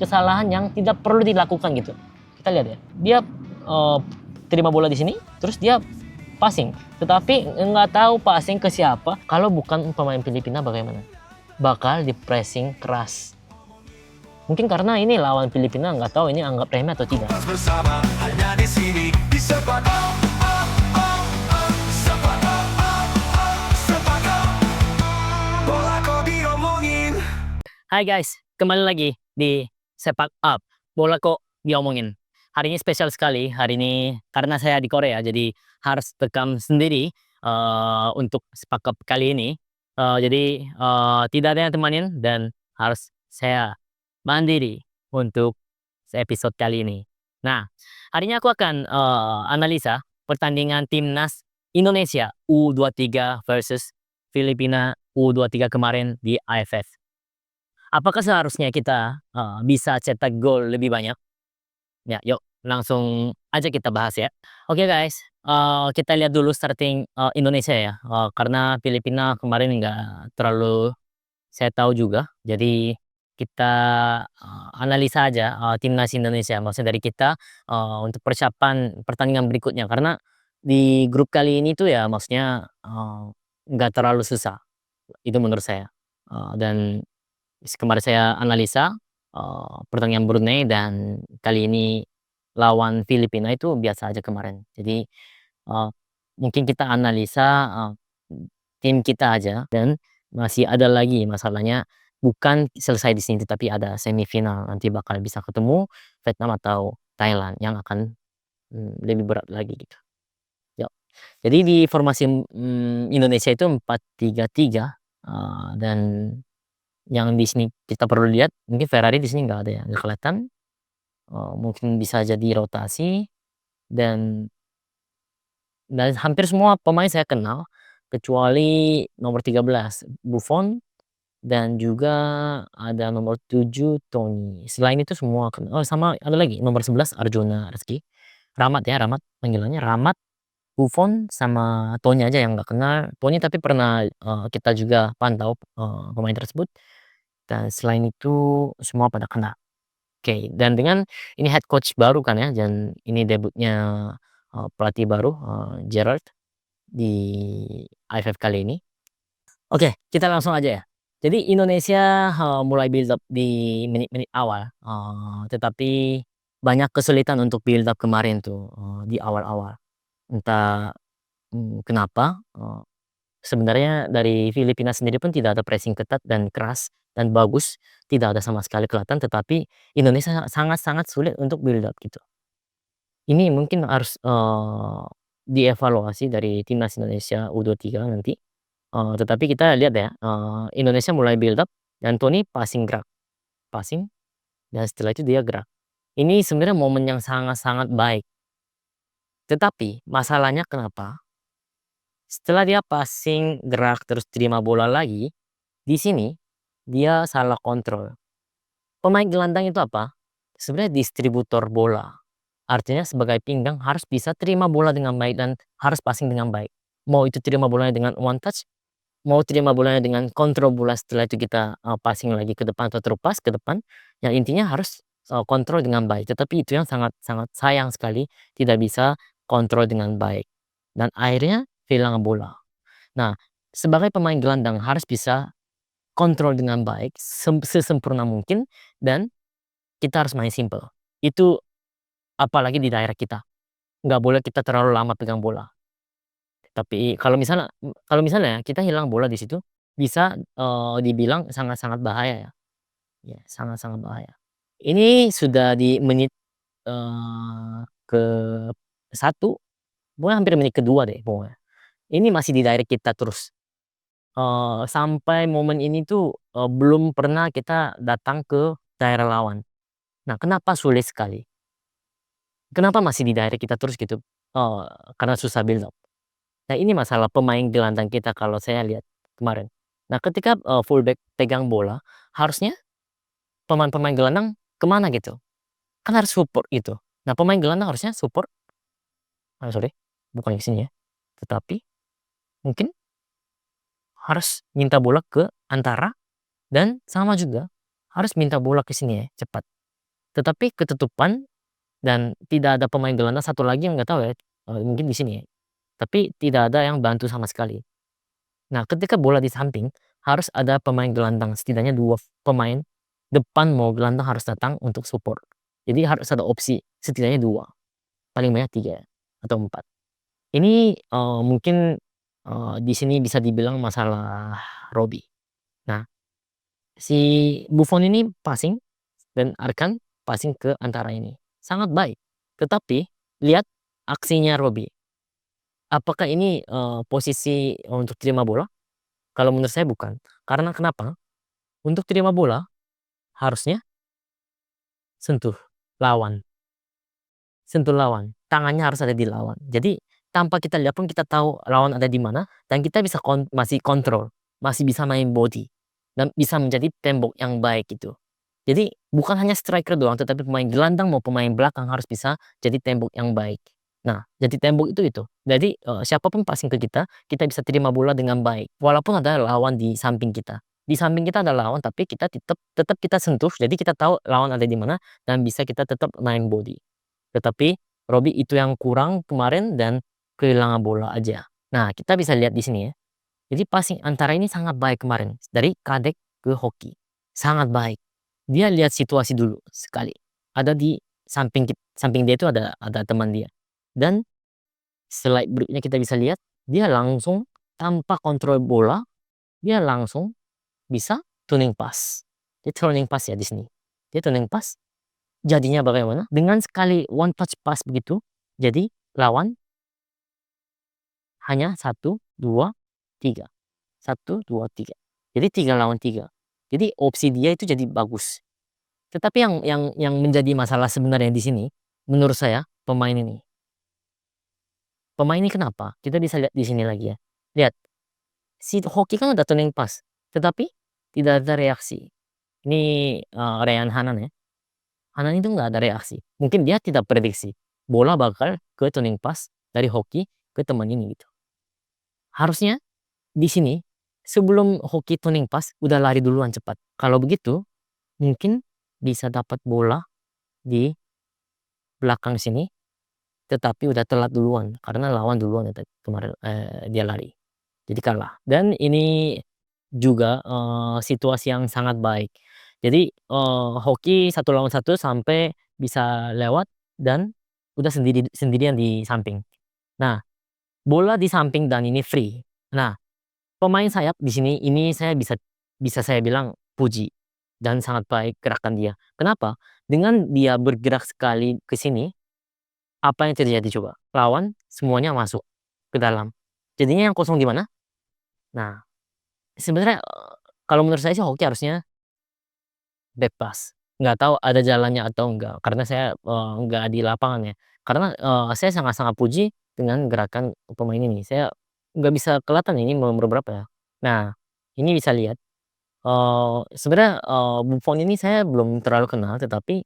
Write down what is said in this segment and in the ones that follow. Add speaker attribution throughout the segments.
Speaker 1: kesalahan yang tidak perlu dilakukan gitu. Kita lihat ya, dia terima bola di sini, terus dia passing, tetapi nggak tahu passing ke siapa. Kalau bukan pemain Filipina bagaimana? Bakal di pressing keras. Mungkin karena ini lawan Filipina, nggak tahu ini anggap remeh atau tidak.
Speaker 2: Bersama hanya di sini di Sepak Bola kok diomongin.
Speaker 3: Hai guys, kembali lagi di Sepak Up, bola kok diomongin. Hari ini spesial sekali, hari ini karena saya di Korea, jadi harus rekam sendiri untuk Sepak Up kali ini. Tidak ada yang temanin dan harus saya mandiri untuk episode kali ini. Nah, hari ini aku akan analisa pertandingan timnas Indonesia U23 versus Filipina U23 kemarin di AFF. Apakah seharusnya kita bisa cetak gol lebih banyak? Ya, yuk langsung aja kita bahas ya. Oke guys, kita lihat dulu starting Indonesia ya. Karena Filipina kemarin nggak terlalu saya tahu juga. Jadi kita analisa aja timnas Indonesia. Maksudnya dari kita untuk persiapan pertandingan berikutnya. Karena di grup kali ini tuh ya maksudnya nggak terlalu susah. Itu menurut saya. Dan kemarin saya analisa pertandingan Brunei dan kali ini lawan Filipina itu biasa aja kemarin. Jadi mungkin kita analisa tim kita aja dan masih ada lagi masalahnya bukan selesai di sini tapi ada semifinal nanti bakal bisa ketemu Vietnam atau Thailand yang akan lebih berat lagi gitu. Yuk. Jadi di formasi Indonesia itu 4-3-3 dan yang di sini kita perlu lihat mungkin Ferrari di sini nggak ada ya, nggak kelihatan. Mungkin bisa jadi rotasi dan hampir semua pemain saya kenal kecuali nomor 13 Buffon dan juga ada nomor 7 Tony. Selain itu semua kenal. Oh sama ada lagi nomor 11 Arjuna Rizky. Ramat ya, Ramat panggilannya Ramat, Buffon sama Tony aja yang nggak kenal. Tony tapi pernah kita juga pantau pemain tersebut. Dan selain itu semua pada kena. Oke, dan dengan ini head coach baru kan ya, dan ini debutnya pelatih baru Gerrard di AFF kali ini. Oke, kita langsung aja ya. Jadi Indonesia mulai build up di menit-menit awal, tetapi banyak kesulitan untuk build up kemarin tuh di awal-awal. Entah kenapa. Sebenarnya dari Filipina sendiri pun tidak ada pressing ketat dan keras dan bagus, tidak ada sama sekali kelihatan, tetapi Indonesia sangat-sangat sulit untuk build up gitu. Ini mungkin harus dievaluasi dari timnas Indonesia U23 nanti. Tetapi kita lihat ya, Indonesia mulai build up dan Tony passing gerak, passing dan setelah itu dia gerak. Ini sebenarnya momen yang sangat-sangat baik. Tetapi masalahnya kenapa? Setelah dia passing, gerak, terus terima bola lagi, di sini dia salah kontrol. Pemain gelandang itu apa? Sebenarnya distributor bola. Artinya sebagai pinggang harus bisa terima bola dengan baik dan harus passing dengan baik. Mau itu terima bolanya dengan one touch, mau terima bolanya dengan kontrol bola setelah itu kita passing lagi ke depan atau terlepas ke depan. Yang intinya harus kontrol dengan baik. Tetapi itu yang sangat-sangat sayang sekali tidak bisa kontrol dengan baik. Dan akhirnya kehilangan bola. Nah, sebagai pemain gelandang harus bisa kontrol dengan baik, sesempurna mungkin dan kita harus main simple. Itu apalagi di daerah kita. Nggak boleh kita terlalu lama pegang bola. Tapi kalau misalnya kita hilang bola di situ bisa dibilang sangat-sangat bahaya ya. Ya, sangat-sangat bahaya. Ini sudah di menit ke 1, pokoknya hampir menit kedua deh pokoknya. Ini masih di daerah kita terus. Sampai momen ini tuh belum pernah kita datang ke daerah lawan. Nah, kenapa sulit sekali? Kenapa masih di daerah kita terus gitu? Karena susah build up. Nah, ini masalah pemain gelandang kita kalau saya lihat kemarin. Nah, ketika fullback pegang bola, harusnya pemain-pemain gelandang kemana gitu? Kan harus support gitu. Nah, pemain gelandang harusnya support, sorry, bukan ke sini ya. Tetapi mungkin harus minta bola ke antara dan sama juga harus minta bola ke sini ya cepat.
Speaker 1: tetapi ketutupan dan tidak ada pemain gelandang. Satu lagi yang nggak tahu ya, mungkin di sini ya, tapi tidak ada yang bantu sama sekali. Nah, ketika bola di samping, harus ada pemain gelandang, setidaknya 2 pemain depan mau gelandang harus datang untuk support. Jadi harus ada opsi setidaknya 2, paling banyak 3 atau 4. Ini, mungkin, di sini bisa dibilang masalah Robby. Nah, si Buffon ini passing dan Arkan passing ke antara ini, sangat baik. Tetapi lihat aksinya Robby. Apakah ini, posisi untuk terima bola? Kalau menurut saya bukan. Karena kenapa? Untuk terima bola harusnya sentuh lawan, sentuh lawan, tangannya harus ada di lawan. Jadi tanpa kita lihat pun kita tahu lawan ada di mana dan kita bisa masih kontrol, masih bisa main body dan bisa menjadi tembok yang baik gitu. Jadi bukan hanya striker doang, tetapi pemain gelandang mau pemain belakang harus bisa jadi tembok yang baik. Nah, jadi tembok itu. Jadi, siapapun passing ke kita bisa terima bola dengan baik. Walaupun ada lawan di samping kita. Di samping kita ada lawan, tapi kita tetap kita sentuh, jadi kita tahu lawan ada di mana dan bisa kita tetap main body. Tetapi Robby itu yang kurang kemarin dan kehilangan bola aja. Nah, kita bisa lihat di sini ya. Jadi passing antara ini sangat baik kemarin dari Kadek ke Hoki. Sangat baik. Dia lihat situasi dulu sekali. Ada di samping dia itu ada teman dia. Dan slide berikutnya kita bisa lihat dia langsung tanpa kontrol bola, dia langsung bisa turning pass. Dia turning pass ya di sini. Dia turning pass. Jadinya bagaimana? Dengan sekali one touch pass begitu, jadi lawan hanya 1, 2, 3. 1, 2, 3. Jadi 3 lawan 3. Jadi opsi dia itu jadi bagus. Tetapi yang menjadi masalah sebenarnya di sini, menurut saya pemain ini. Pemain ini kenapa? Kita bisa lihat di sini lagi ya. Lihat, si Hoki kan udah turning pass, tetapi tidak ada reaksi. Ini Ryan Hanan ya. Hanan itu nggak ada reaksi. Mungkin dia tidak prediksi bola bakal ke turning pass dari Hoki ke teman ini gitu. Harusnya di sini sebelum Hoki turning pass udah lari duluan cepat. Kalau begitu mungkin bisa dapat bola di belakang sini, tetapi udah telat duluan karena lawan duluan ya kemarin dia lari. Jadi kalah. Dan ini juga situasi yang sangat baik. Jadi Hoki 1 lawan 1 sampai bisa lewat dan udah sendirian di samping. Nah, bola di samping dan ini free. Nah, pemain sayap di sini ini saya bisa saya bilang puji dan sangat baik gerakan dia. Kenapa? Dengan dia bergerak sekali ke sini, apa yang terjadi coba? Lawan semuanya masuk ke dalam. Jadinya yang kosong di mana? Nah, sebenarnya kalau menurut saya sih Hoki harusnya back pass. Nggak tahu ada jalannya atau enggak, karena saya nggak di lapangan ya. Karena saya sangat-sangat puji dengan gerakan pemain ini. Saya nggak bisa kelihatan ini nomor berapa ya. Nah, ini bisa lihat, sebenarnya Buffon ini saya belum terlalu kenal, tetapi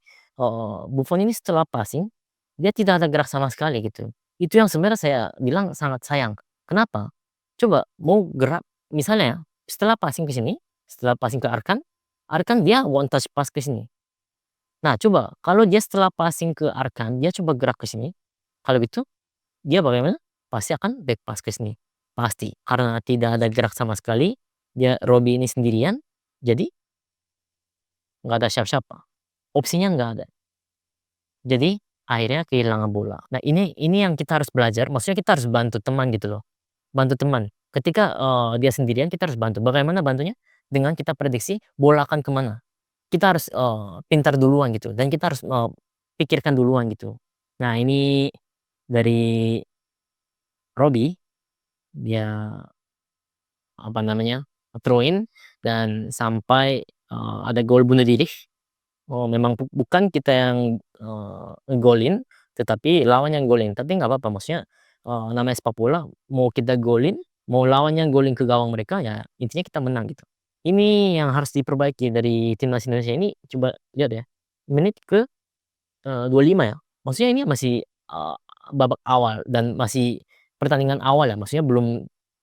Speaker 1: Buffon ini setelah passing, dia tidak ada gerak sama sekali gitu. Itu yang sebenarnya saya bilang sangat sayang. Kenapa? Coba mau gerak misalnya ya, setelah passing ke sini, setelah passing ke Arkan, Arkan dia one touch pass ke sini. Nah, coba kalau dia setelah passing ke Arkan, dia coba gerak ke sini. Kalau gitu, dia bagaimana? Pasti akan back pass ke sini. Pasti. Karena tidak ada gerak sama sekali, dia Robby ini sendirian, jadi nggak ada siapa-siapa. Opsinya nggak ada. Jadi akhirnya kehilangan bola. Nah, ini yang kita harus belajar, maksudnya kita harus bantu teman gitu loh. Bantu teman. Ketika dia sendirian kita harus bantu. Bagaimana bantunya? Dengan kita prediksi bola akan kemana. Kita harus pintar duluan gitu dan kita harus pikirkan duluan gitu. Nah, ini dari Robby, dia apa namanya, throw in dan sampai ada gol bunuh diri. Oh, memang bukan kita yang ngegolin, tetapi lawan yang golin. Tapi nggak apa-apa, maksudnya namanya sepak bola, mau kita golin, mau lawan yang golin ke gawang mereka, ya intinya kita menang gitu. Ini yang harus diperbaiki dari timnas Indonesia ini, coba lihat ya, menit ke 25 ya. Maksudnya ini masih babak awal dan masih pertandingan awal ya, maksudnya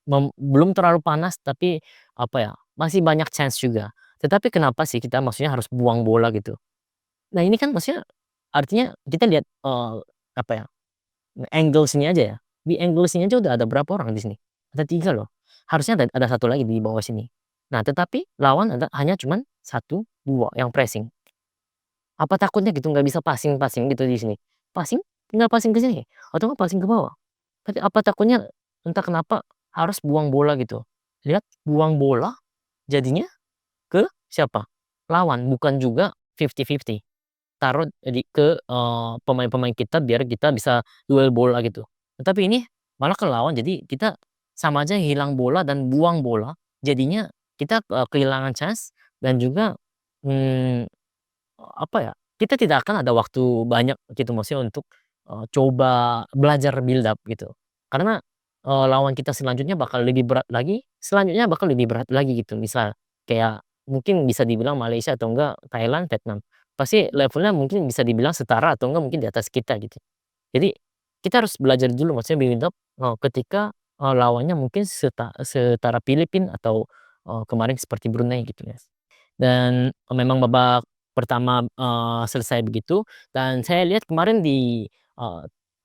Speaker 1: belum terlalu panas, tapi apa ya, masih banyak chance juga. Tetapi kenapa sih kita maksudnya harus buang bola gitu? Nah ini kan maksudnya artinya kita lihat apa ya, angle sini aja ya. Di angle sini aja udah ada berapa orang di sini? Ada 3 loh. Harusnya ada 1 lagi di bawah sini. Nah tetapi lawan hanya cuman 1, 2 yang pressing. Apa takutnya gitu nggak bisa passing-passing gitu di sini? Passing, tinggal passing ke sini atau nggak passing ke bawah. Tapi apa takutnya entah kenapa harus buang bola gitu. Lihat buang bola jadinya ke siapa? Lawan, bukan juga 50-50. Taruh ke pemain-pemain kita biar kita bisa duel bola gitu. Tetapi ini malah ke lawan jadi kita sama aja hilang bola dan buang bola. Jadinya kita kehilangan chance dan juga, mmm, apa ya, kita tidak akan ada waktu banyak gitu maksudnya untuk coba belajar build up gitu. Karena lawan kita selanjutnya bakal lebih berat lagi, selanjutnya bakal lebih berat lagi gitu. Misal kayak mungkin bisa dibilang Malaysia atau enggak Thailand, Vietnam. Pasti levelnya mungkin bisa dibilang setara atau enggak mungkin di atas kita gitu. Jadi kita harus belajar dulu maksudnya build up ketika lawannya mungkin setara Filipina atau kemarin seperti Brunei gitu ya. Dan memang babak pertama selesai begitu dan saya lihat kemarin di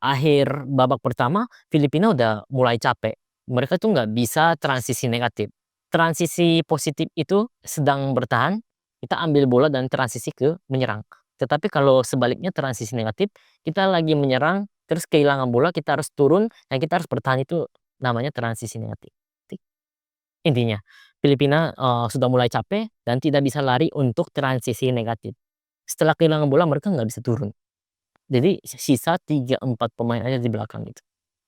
Speaker 1: akhir babak pertama Filipina udah mulai capek. Mereka tuh nggak bisa transisi negatif. Transisi positif itu sedang bertahan, kita ambil bola dan transisi ke menyerang. Tetapi kalau sebaliknya transisi negatif, kita lagi menyerang, terus kehilangan bola, kita harus turun dan kita harus bertahan, itu namanya transisi negatif. Intinya, Filipina sudah mulai capek dan tidak bisa lari untuk transisi negatif. Setelah kehilangan bola mereka nggak bisa turun. Jadi sisa 3, 4 pemain aja di belakang gitu.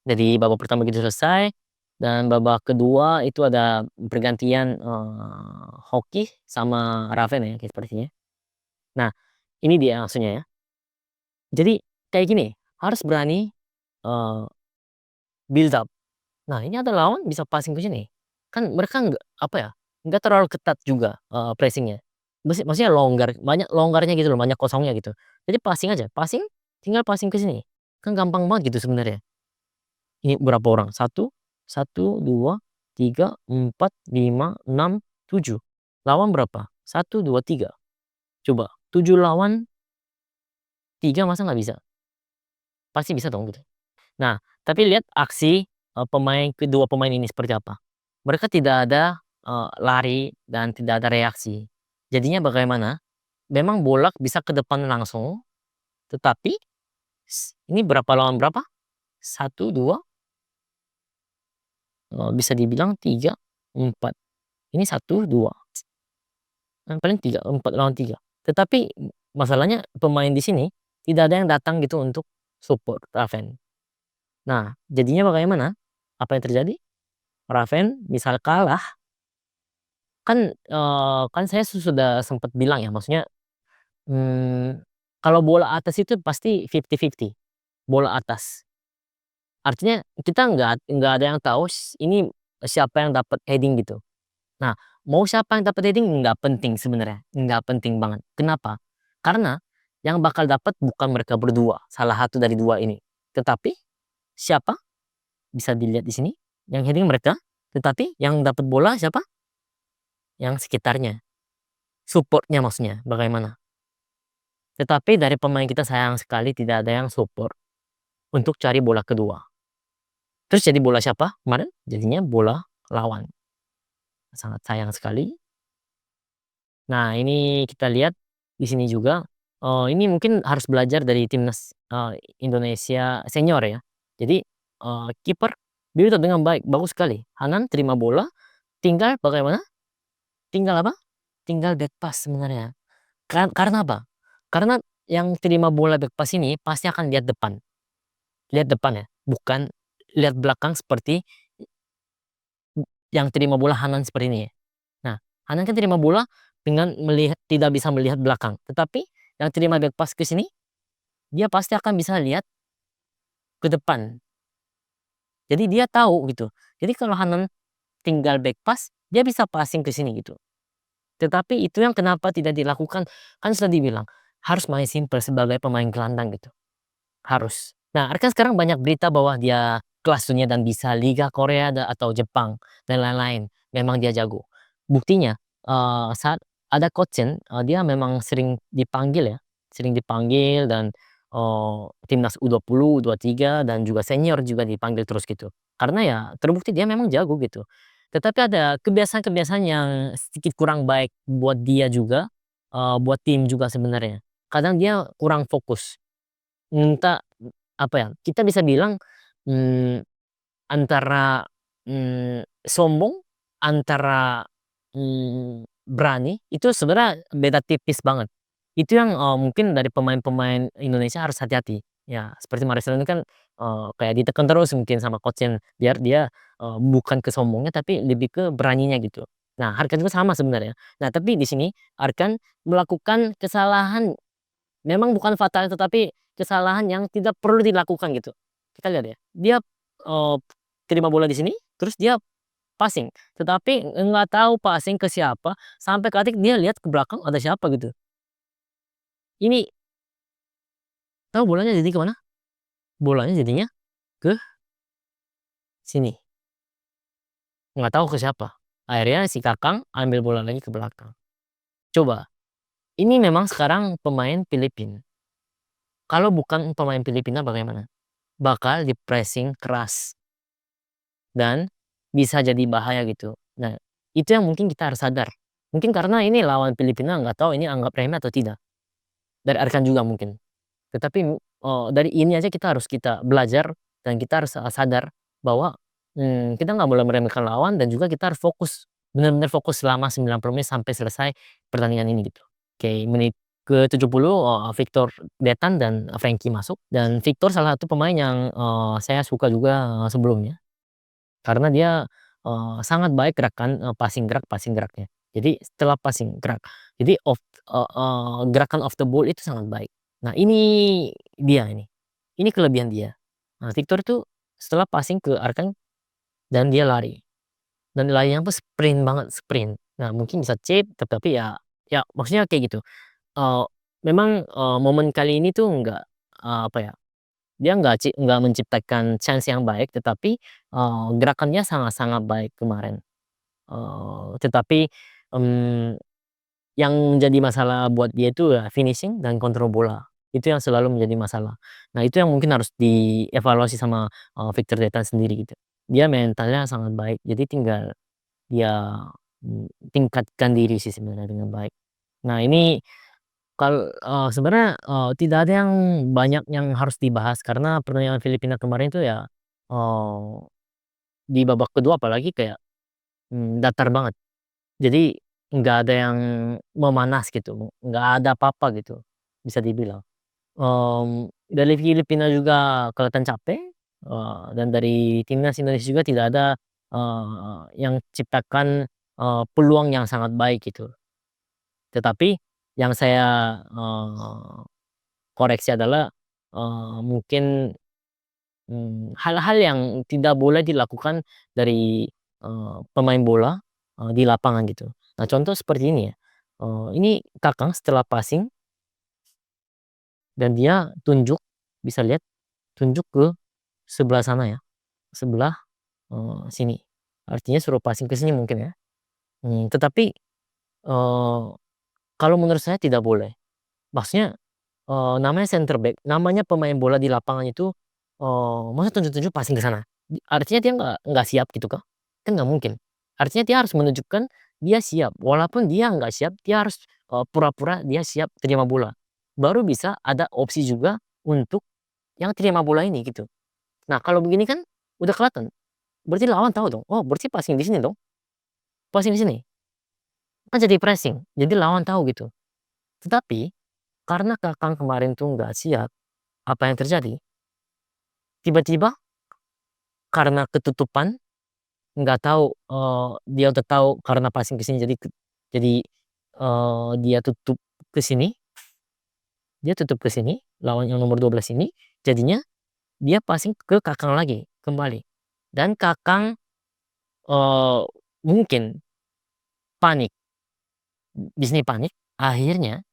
Speaker 1: Jadi babak pertama gitu selesai dan babak kedua itu ada pergantian Hoki sama Raven ya kayak sepertinya. Nah, ini dia maksudnya ya. Jadi kayak gini, harus berani build up. Nah, ini ada lawan bisa passing ke sini. Kan mereka nggak apa ya, nggak terlalu ketat juga pressing-nya. Maksudnya longgar, banyak longgarnya gitu loh, banyak kosongnya gitu. Jadi passing aja, passing tinggal passing ke sini. Kan gampang banget gitu sebenarnya. Ini berapa orang? Satu, satu, 2, 3, 4, 5, 6, 7. Lawan berapa? Satu, 2, 3. Coba 7 lawan 3 masa nggak bisa? Pasti bisa dong gitu. Nah, tapi lihat aksi kedua pemain ini seperti apa. Mereka tidak ada lari dan tidak ada reaksi. Jadinya bagaimana? Memang bola bisa ke depan langsung, tetapi ini berapa lawan berapa? Satu, 2, bisa dibilang 3, 4. Ini satu, 2, paling 3, 4 lawan 3. Tetapi masalahnya pemain di sini tidak ada yang datang gitu untuk support Raven. Nah, jadinya bagaimana? Apa yang terjadi? Raven misal kalah, kan saya sudah sempat bilang ya, maksudnya, kalau bola atas itu pasti 50-50, bola atas. Artinya kita nggak ada yang tahu ini siapa yang dapat heading gitu. Nah, mau siapa yang dapat heading nggak penting sebenarnya, nggak penting banget. Kenapa? Karena yang bakal dapat bukan mereka berdua, salah satu dari 2 ini. Tetapi siapa? Bisa dilihat di sini, yang heading mereka, tetapi yang dapat bola siapa? Yang sekitarnya, support-nya maksudnya bagaimana. Tetapi dari pemain kita sayang sekali tidak ada yang support untuk cari bola kedua. Terus jadi bola siapa kemarin? Jadinya bola lawan. Sangat sayang sekali. Nah, ini kita lihat di sini juga, ini mungkin harus belajar dari timnas Indonesia senior ya. Jadi kiper build up dengan baik, bagus sekali. Hanan terima bola, tinggal bagaimana? Tinggal apa? Tinggal back pass sebenarnya. Karena apa? Karena yang terima bola back pass ini pasti akan lihat depan. Lihat depan ya, bukan lihat belakang seperti yang terima bola Hanan seperti ini ya. Nah, Hanan kan terima bola dengan tidak bisa melihat belakang. Tetapi yang terima back pass ke sini, dia pasti akan bisa lihat ke depan. Jadi dia tahu gitu. Jadi kalau Hanan tinggal back pass, dia bisa passing ke sini gitu. Tetapi itu yang kenapa tidak dilakukan, kan sudah dibilang, harus main simple sebagai pemain gelandang gitu. Harus. Nah, kan sekarang banyak berita bahwa dia kelas dunia dan bisa Liga Korea atau Jepang dan lain-lain. Memang dia jago. Buktinya saat ada Kochen, dia memang sering dipanggil ya.
Speaker 3: sering dipanggil dan timnas U20, U23 dan juga senior juga dipanggil terus gitu. Karena ya terbukti dia memang jago gitu. Tetapi ada kebiasaan-kebiasaan yang sedikit kurang baik buat dia juga, buat tim juga sebenarnya. Kadang dia kurang fokus, entah apa ya, kita bisa bilang, mmm, antara, sombong, antara, berani, itu sebenarnya beda tipis banget. Itu yang, mungkin dari pemain-pemain Indonesia harus hati-hati. Ya seperti Marcelo ini kan, kayak ditekan terus mungkin sama coach-nya biar dia, bukan ke sombongnya tapi lebih ke beraninya gitu. Nah Harkan juga sama sebenarnya. Nah tapi di sini Harkan melakukan kesalahan memang bukan fatal tetapi kesalahan yang tidak perlu dilakukan gitu. Kita lihat ya, dia, eee, terima bola di sini, terus dia passing, tetapi nggak tahu passing ke siapa, sampai ketik dia lihat ke belakang ada siapa gitu. Ini tahu bolanya jadi ke mana? Bolanya jadinya ke sini, nggak tahu ke siapa. Akhirnya si Kakang ambil bola lagi ke belakang. Coba, ini memang sekarang pemain Filipina. Kalau bukan pemain Filipina bagaimana? Bakal di-pressing keras dan bisa jadi bahaya gitu. Nah, itu yang mungkin kita harus sadar. Mungkin karena ini lawan Filipina nggak tahu ini anggap remeh atau tidak. Dari Arkan juga mungkin. Tetapi, dari ini aja kita belajar dan kita harus, sadar bahwa, kita nggak boleh meremehkan lawan dan juga kita harus fokus, benar-benar fokus selama 90 menit sampai selesai pertandingan ini gitu. Oke, menit ke-70, Victor Detan dan Frankie masuk dan Victor salah satu pemain yang, saya suka juga, sebelumnya. Karena dia, sangat baik gerakan, passing geraknya. Jadi setelah passing gerak, jadi gerakan off the ball itu sangat baik. Nah ini kelebihan dia. Nah Victor itu setelah passing ke Arkan dan dia lari, dan larinya pun sprint banget, sprint. Nah mungkin bisa chip tetapi ya maksudnya kayak gitu, eee, memang, momen kali ini tuh enggak, apa ya, dia nggak menciptakan chance yang baik, tetapi, gerakannya sangat-sangat baik kemarin. Tetapi, mmm, yang menjadi masalah buat dia itu ya finishing dan kontrol bola. Itu yang selalu menjadi masalah. Nah itu yang mungkin harus dievaluasi sama, Victor Detan sendiri gitu. Dia mentalnya sangat baik, jadi tinggal dia, tingkatkan diri sih sebenarnya dengan baik. Nah ini sebenarnya, tidak ada yang banyak yang harus dibahas karena pertandingan Filipina kemarin itu ya, eee, di babak kedua apalagi kayak, datar banget. Jadi nggak ada yang memanas gitu, nggak ada apa-apa gitu, bisa dibilang. Dari Filipina juga kelihatan capek, dan dari timnas Indonesia juga tidak ada, yang ciptakan, peluang yang sangat baik gitu. Tetapi yang saya, koreksi adalah, mungkin, hal-hal yang tidak boleh dilakukan dari, pemain bola, di lapangan gitu. Nah contoh seperti ini ya, ini Kakang setelah passing dan dia tunjuk, bisa lihat tunjuk ke sebelah sana ya, sebelah, sini. Artinya suruh passing ke sini mungkin ya, tetapi, kalau menurut saya tidak boleh. Maksudnya, namanya center back, namanya pemain bola di lapangan itu, masa tunjuk-tunjuk passing ke sana? Artinya dia nggak siap gitu kah? Kan nggak mungkin. Artinya dia harus menunjukkan dia siap, walaupun dia nggak siap, dia harus, pura-pura dia siap terima bola. Baru bisa ada opsi juga untuk yang terima bola ini gitu. Nah kalau begini kan udah kelihatan, berarti lawan tahu dong, oh berarti passing di sini dong, passing di sini. Kan jadi pressing, jadi lawan tahu gitu. Tetapi karena Kakang kemarin tuh nggak siap, apa yang terjadi? Tiba-tiba karena ketutupan, nggak tahu, dia udah tahu karena passing ke sini jadi, dia tutup ke sini, lawan yang nomor 12 ini, jadinya dia passing ke Kakang lagi, kembali. Dan Kakang, eee, mungkin panik, di sini panik, akhirnya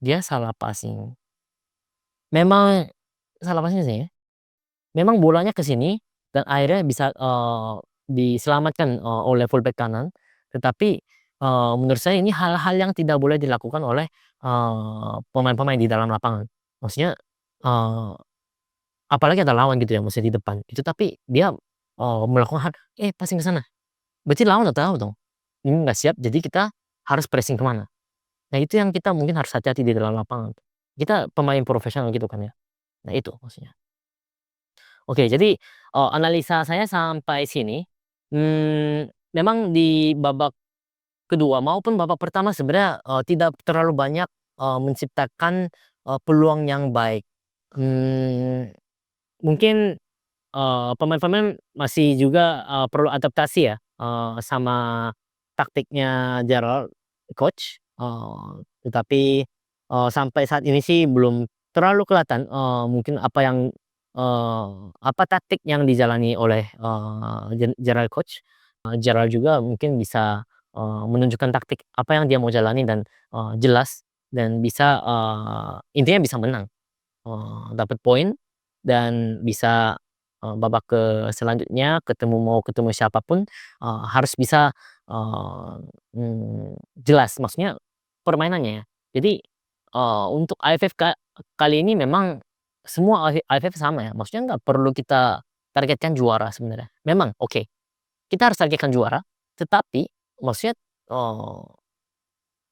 Speaker 3: dia salah passing. Memang salah passing sih ya. Memang bolanya ke sini dan akhirnya bisa, diselamatkan, oleh fullback kanan, tetapi,
Speaker 1: menurut saya ini hal-hal yang tidak boleh dilakukan oleh pemain-pemain di dalam lapangan. Maksudnya apalagi ada lawan gitu ya, maksudnya di depan itu, tapi dia melakukan hal, passing ke sana. Berarti lawan udah tahu dong, ini nggak siap, jadi kita harus pressing kemana. Nah itu yang kita mungkin harus hati-hati di dalam lapangan. Kita pemain profesional gitu kan ya. Nah itu maksudnya. Oke, jadi analisa saya sampai sini, memang di babak kedua maupun babak pertama sebenarnya tidak terlalu banyak menciptakan peluang yang baik. Mungkin pemain-pemain masih juga perlu adaptasi ya sama taktiknya Gerrard coach, tetapi sampai saat ini sih belum terlalu kelihatan mungkin apa taktik yang dijalani oleh Gerrard coach. Gerrard juga mungkin bisa menunjukkan taktik apa yang dia mau jalani dan jelas, dan bisa intinya bisa menang, dapat poin dan bisa babak ke selanjutnya mau ketemu siapapun harus bisa jelas maksudnya permainannya ya. Jadi untuk AFF kali ini memang semua AFF sama ya, maksudnya nggak perlu kita targetkan juara sebenarnya. Memang oke, kita harus targetkan juara, tetapi maksudnya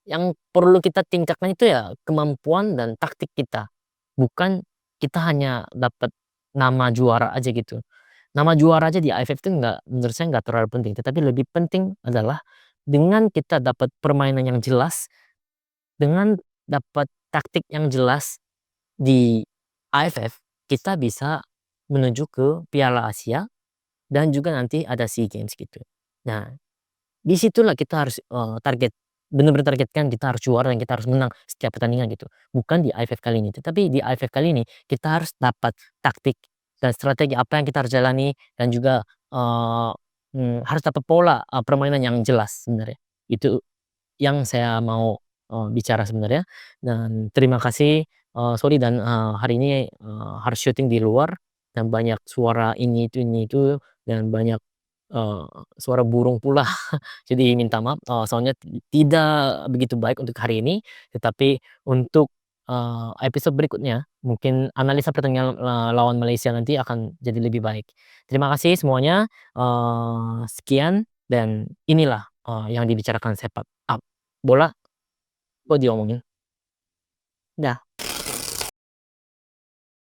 Speaker 1: yang perlu kita tingkatkan itu ya kemampuan dan taktik kita. Bukan kita hanya dapat nama juara aja gitu. Nama juara aja di AFF itu nggak, menurut saya nggak terlalu penting. Tetapi lebih penting adalah dengan kita dapat permainan yang jelas, dengan dapat taktik yang jelas di AFF, kita bisa menuju ke Piala Asia dan juga nanti ada SEA Games gitu. Nah, di situlah kita harus benar-benar targetkan kita harus juara dan kita harus menang setiap pertandingan gitu. Bukan di AFF kali ini, tetapi di AFF kali ini kita harus dapat taktik dan strategi apa yang kita harus jalani, dan juga harus dapat pola permainan yang jelas sebenarnya. Itu yang saya mau bicara sebenarnya. Dan terima kasih, sorry dan hari ini harus syuting di luar dan banyak suara ini itu dan banyak eee, suara burung pula. Jadi minta maaf, soalnya tidak begitu baik untuk hari ini, tetapi untuk episode berikutnya mungkin analisa pertandingan lawan Malaysia nanti akan jadi lebih baik. Terima kasih semuanya, sekian dan inilah yang dibicarakan Sepak Up. Bola kok diomongin. Dah.